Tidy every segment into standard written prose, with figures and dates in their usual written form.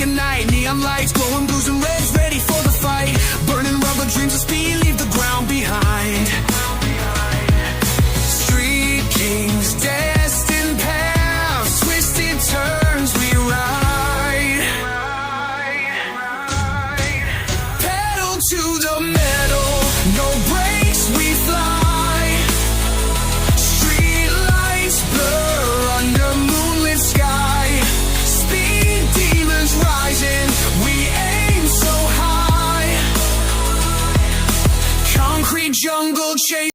at night. Neon lights glowing blues and reds, ready for the fight. Burning rubber dreams of speed, leave the ground behind. Street kings, destined paths, twisted turns we ride. Pedal to the metal, no brakes we fly. Street lights blur under moonlit sky. Speed demons rising, we aim so high. Concrete jungle chase.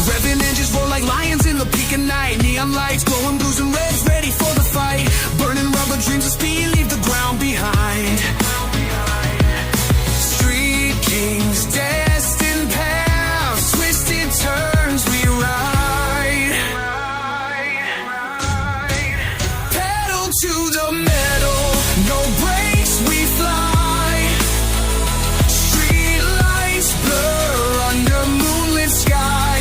Revving engines roar like lions in the peak of night. Neon lights glowing blues and reds, ready for the fight. Burning rubber dreams of speed, leave the ground behind. Street kings, destined paths, twisted turns we ride. Pedal to the metal, no brakes we fly. Street lights blur under moonlit sky.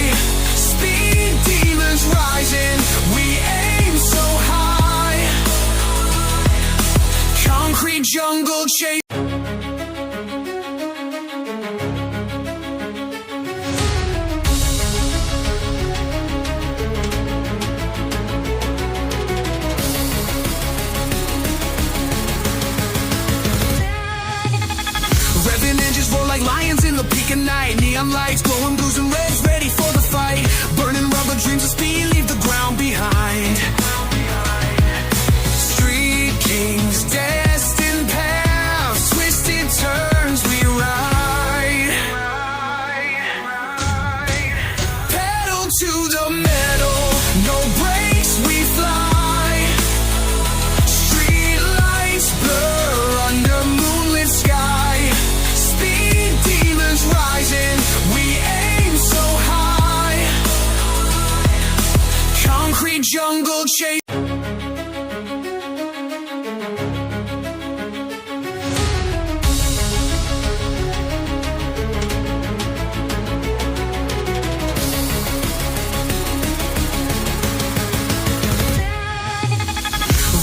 Speed demons rising, we aim so high. Concrete jungle chase. Revving engines roar like lions in the peak of night. Neon lights glowing blues and reds, ready for the fight. Burning rubber dreams of speed, leave the ground behind. Street kings, destined paths, twisted turns we ride. Pedal to the metal, no brakes we fly. Street lights blur under moonlit sky. Speed demons rising, we aim so high. Concrete jungle chase.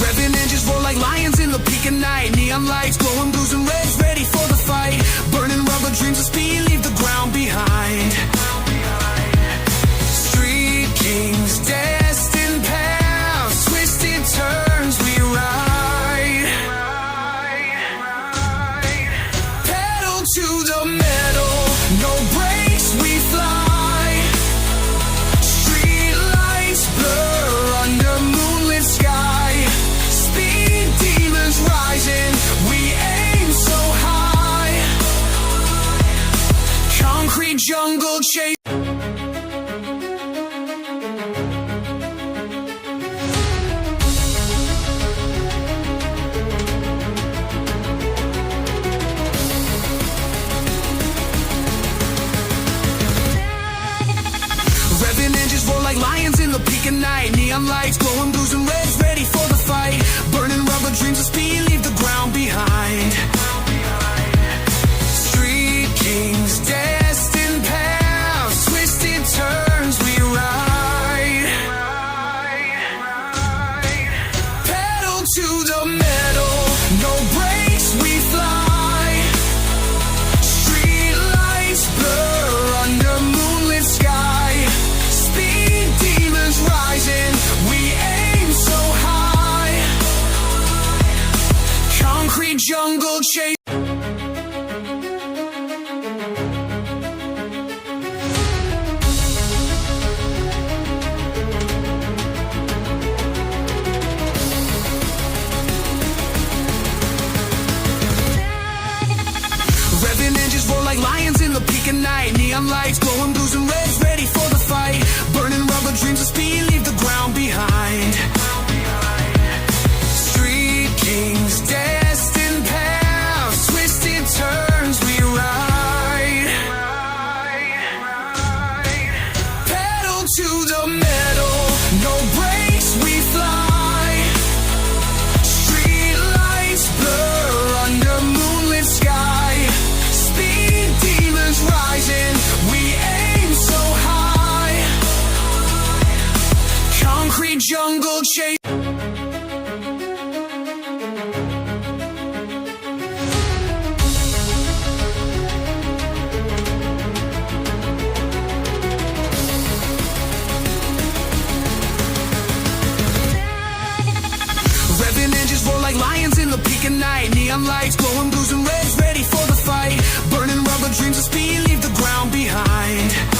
Revving engines roar like lions in the peak of night. Neon lights glowing blues and reds, ready for the fight. Burning rubber dreams of speed, leave the ground behind. Street kings, destined paths, twisted turns we ride. Pedal to the metal, no brakes we fly. Street lights blur under moonlit sky. Speed demons rising, we aim so high. Concrete jungle chase. Revving engines roar like lions in the peak of night. Neon lights glowing blues and reds, ready for the fight. Burning rubber dreams of speed, leave the ground behind. Street kings, destined paths, twisted turns we ride. Pedal to the metal, no brakes we fly. Street lights blur under moonlit sky. Speed demons rising, we aim so high. Concrete jungle chase. Revving engines roar like lions in the peak of night. Neon lights glowing blues and reds, ready for the fight. Burning rubber dreams of speed, leave the ground behind. Street kings, destined paths, twisted turns we ride. Pedal to the metal, no brakes we fly. Street lights concrete jungle chase. Revving engines roar like lions in the peak of night. Neon lights glowing blues and reds, ready for the fight. Burning rubber dreams of speed leave the ground behind.